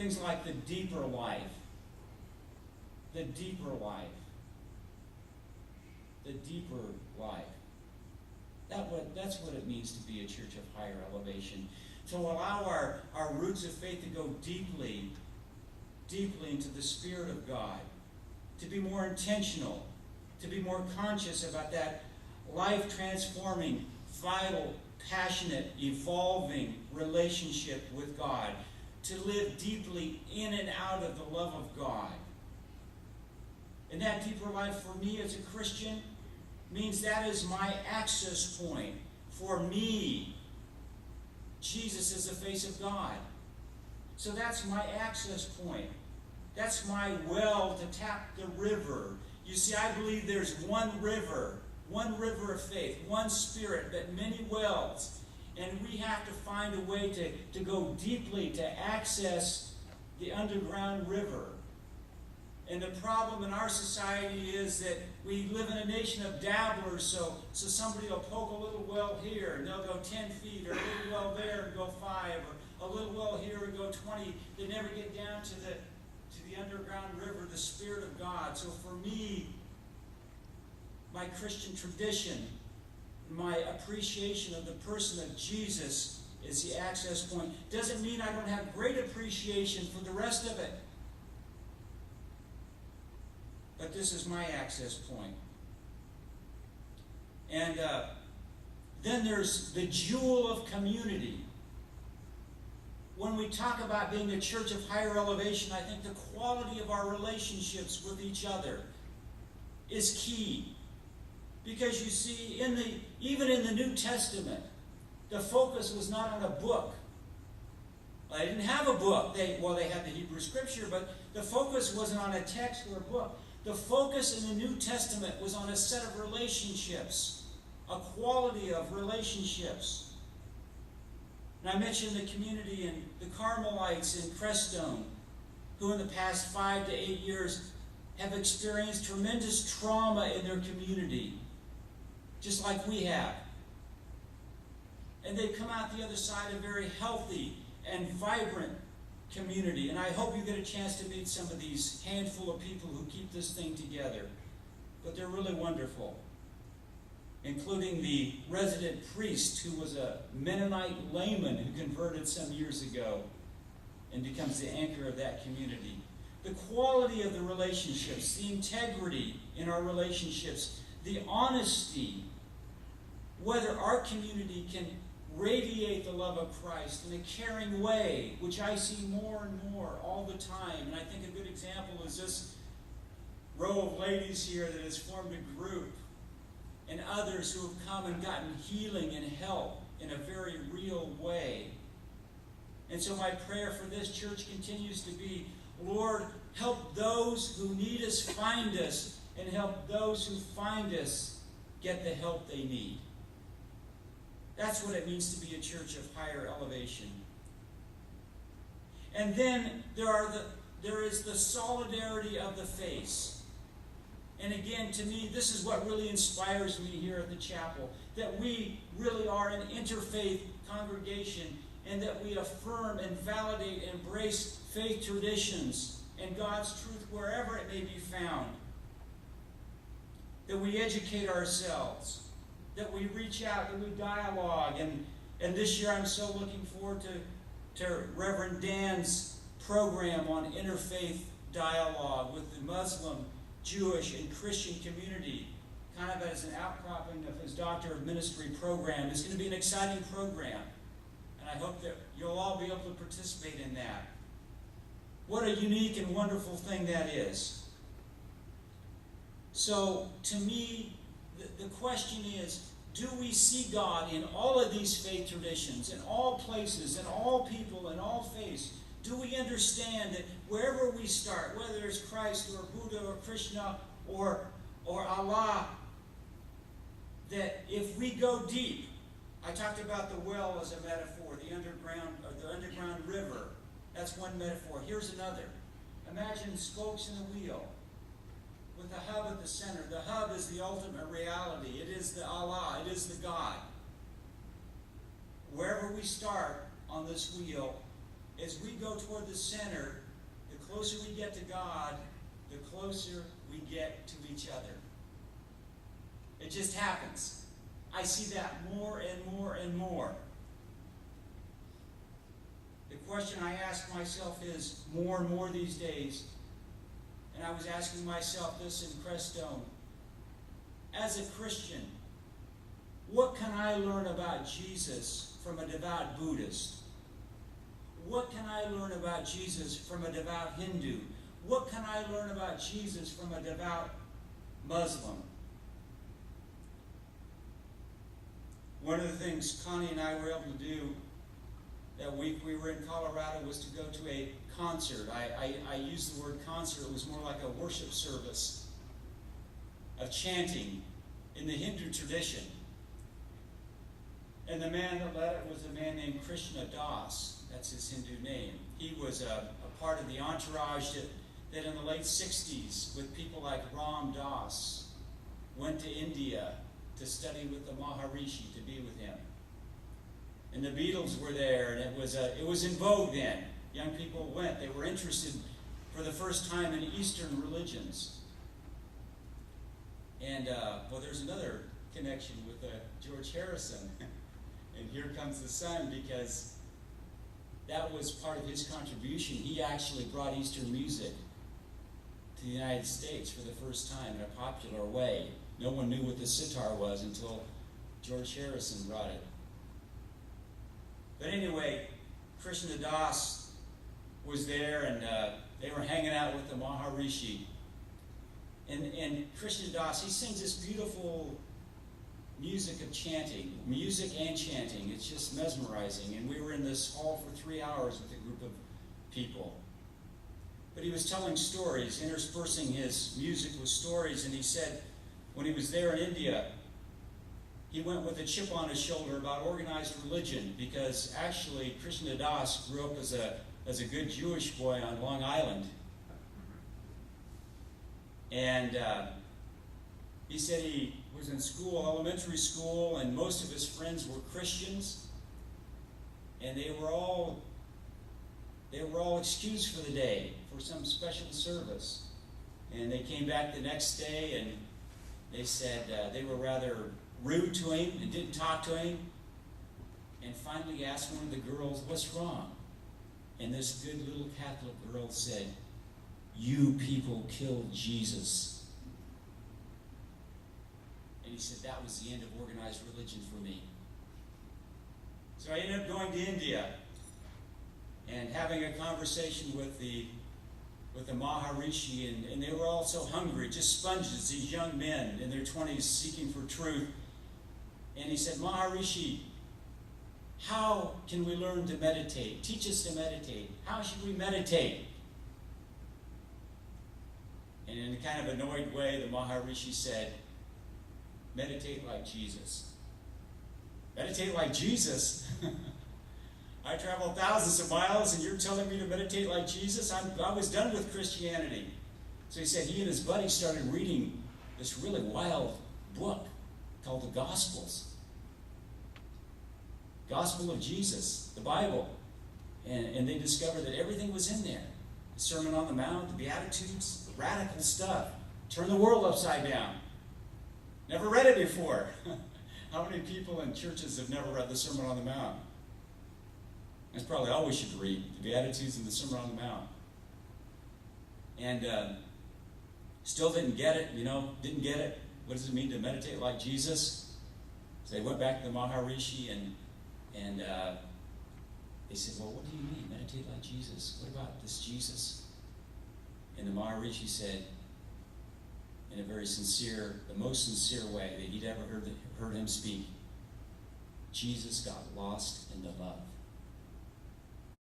things like the deeper life. The deeper life. The deeper life. That's what it means to be a church of higher elevation. To allow our roots of faith to go deeply into the Spirit of God. To be more intentional. To be more conscious about that life-transforming, vital, passionate, evolving relationship with God. To live deeply in and out of the love of God. And that deeper life for me as a Christian means that is my access point. For me, Jesus is the face of God. So that's my access point. That's my well to tap the river. You see, I believe there's one river of faith, one Spirit, but many wells. And we have to find a way to go deeply to access the underground river. And the problem in our society is that we live in a nation of dabblers, so somebody will poke a little well here, and they'll go 10 feet, or a little well there and go 5, or a little well here and go 20. They never get down to the underground river, the Spirit of God. So for me, my Christian tradition, my appreciation of the person of Jesus is the access point. Doesn't mean I don't have great appreciation for the rest of it. But this is my access point. And then there's the jewel of community. When we talk about being a church of higher elevation, I think the quality of our relationships with each other is key. Because you see, even in the New Testament, the focus was not on a book. They didn't have a book. They had the Hebrew Scripture, but the focus wasn't on a text or a book. The focus in the New Testament was on a set of relationships, a quality of relationships. And I mentioned the community and the Carmelites in Crestone, who in the past 5 to 8 years have experienced tremendous trauma in their community, just like we have. And they've come out the other side a very healthy and vibrant community. And I hope you get a chance to meet some of these handful of people who keep this thing together. But they're really wonderful. Including the resident priest who was a Mennonite layman who converted some years ago and becomes the anchor of that community. The quality of the relationships, the integrity in our relationships, the honesty, whether our community can radiate the love of Christ in a caring way, which I see more and more all the time. And I think a good example is this row of ladies here that has formed a group, and others who have come and gotten healing and help in a very real way. And so my prayer for this church continues to be, Lord, help those who need us find us, and help those who find us get the help they need. That's what it means to be a church of higher elevation. And then there is the solidarity of the faith. And again, to me, this is what really inspires me here at the chapel, that we really are an interfaith congregation, and that we affirm and validate and embrace faith traditions and God's truth wherever it may be found. That we educate ourselves, that we reach out, that we dialogue. And this year I'm so looking forward to Reverend Dan's program on interfaith dialogue with the Muslim, Jewish, and Christian community, kind of as an outcropping of his Doctor of Ministry program. It's going to be an exciting program, and I hope that you'll all be able to participate in that. What a unique and wonderful thing that is. So, to me, the question is, do we see God in all of these faith traditions, in all places, in all people, in all faiths? Do we understand that wherever we start, whether it's Christ or Buddha or Krishna or Allah, that if we go deep, I talked about the well as a metaphor, the underground river. That's one metaphor. Here's another. Imagine spokes in a wheel with the hub at the center. The hub is the ultimate reality. It is the Allah. It is the God. Wherever we start on this wheel, as we go toward the center, the closer we get to God, the closer we get to each other. It just happens. I see that more and more and more. The question I ask myself is more and more these days, and I was asking myself this in Crestone, as a Christian, what can I learn about Jesus from a devout Buddhist? What can I learn about Jesus from a devout Hindu? What can I learn about Jesus from a devout Muslim? One of the things Connie and I were able to do that week we were in Colorado was to go to a concert. I used the word concert. It was more like a worship service of chanting in the Hindu tradition. And the man that led it was a man named Krishna Das. That's his Hindu name. He was a part of the entourage that in the late 60s, with people like Ram Dass, went to India to study with the Maharishi, to be with him. And the Beatles were there, and it was in vogue then. Young people went. They were interested for the first time in Eastern religions. And, there's another connection with George Harrison. And here comes the sun, because that was part of his contribution. He actually brought Eastern music to the United States for the first time in a popular way. No one knew what the sitar was until George Harrison brought it. But anyway, Krishna Das was there, and they were hanging out with the Maharishi. And Krishna Das, he sings this beautiful music of chanting, music and chanting. It's just mesmerizing. And we were in this hall for 3 hours with a group of people. But he was telling stories, interspersing his music with stories, and he said when he was there in India, he went with a chip on his shoulder about organized religion, because actually Krishna Das grew up as a good Jewish boy on Long Island. And he said he was in school, elementary school, and most of his friends were Christians, and they were all excused for the day for some special service. And they came back the next day, and they said they were rather rude to him and didn't talk to him, and finally asked one of the girls, "What's wrong?" And this good little Catholic girl said, "You people killed Jesus." And he said, that was the end of organized religion for me. So I ended up going to India and having a conversation with the Maharishi, and they were all so hungry, just sponges, these young men in their 20s seeking for truth. And he said, "Maharishi, how can we learn to meditate? Teach us to meditate. How should we meditate?" And in a kind of annoyed way, the Maharishi said, "Meditate like Jesus." Meditate like Jesus? I traveled thousands of miles, and you're telling me to meditate like Jesus? I was done with Christianity. So he said he and his buddy started reading this really wild book called the Gospels. Gospel of Jesus, the Bible. And they discovered that everything was in there. The Sermon on the Mount, the Beatitudes, the radical stuff. Turn the world upside down. Never read it before. How many people in churches have never read the Sermon on the Mount? That's probably all we should read, the Beatitudes and the Sermon on the Mount. And still didn't get it, didn't get it. What does it mean to meditate like Jesus? So they went back to the Maharishi, and they said, "Well, what do you mean, meditate like Jesus? What about this Jesus?" And the Maharishi said, in a very sincere, the most sincere way that he'd ever heard him speak, "Jesus got lost in the love."